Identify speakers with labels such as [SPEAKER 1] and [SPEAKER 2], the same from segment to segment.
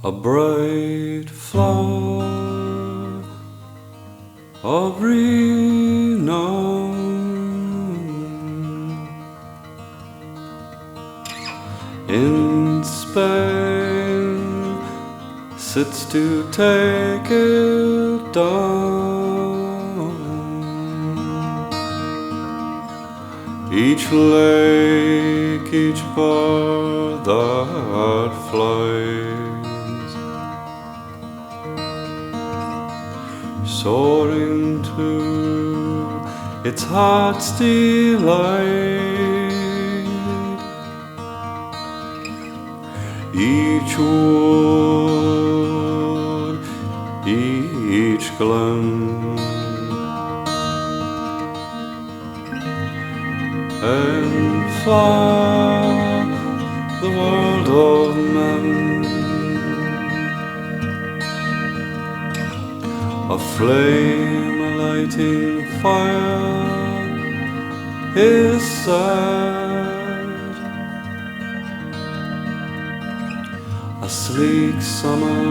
[SPEAKER 1] a bright flower of renown. In Spain sits to take it down. Each lake, each bird that flies, soaring to its heart's delight. Each wood, each glen, and far the world of men, a flame, a lighting fire is sad, a sleek summer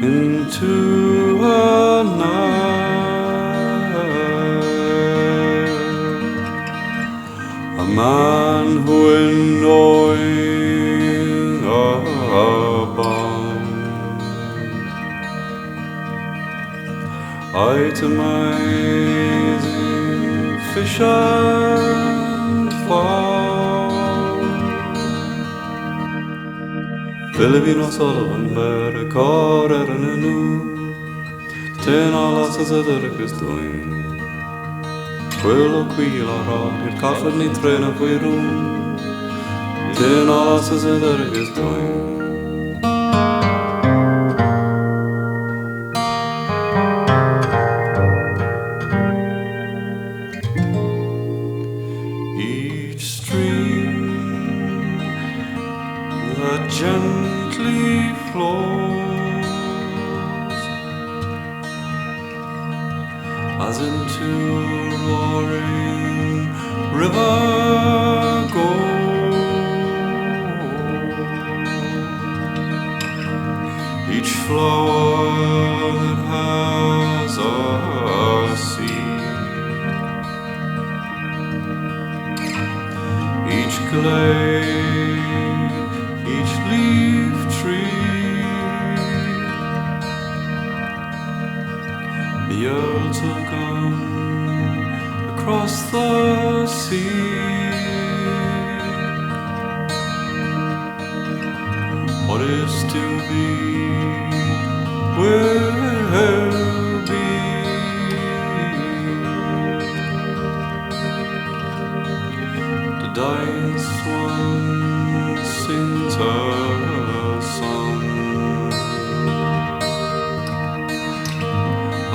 [SPEAKER 1] into a night, a man who in knowing abounds, itemizing fish and fowl. Philipino Sullivan better caught at an anu, 10 alas as a doing. Quello qui la rod, il caffè ni trena quei rum, 10 alas as a doing. Each stream that gently flows as into a roaring river goes. Each flower that has a seed, each glade, each leaf tree, the earls have gone across the sea. What is to be will be. The dying swan sings her song,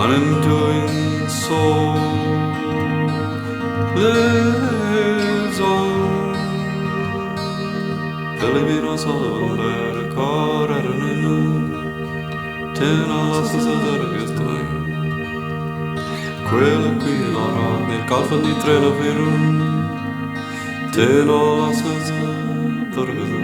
[SPEAKER 1] unenduring soul lives on. Filipino Sullivan better caught at an anu, 10 alas as a doing. Quello qui la rod, il caffè ni trena verum, 10 alas as a doing.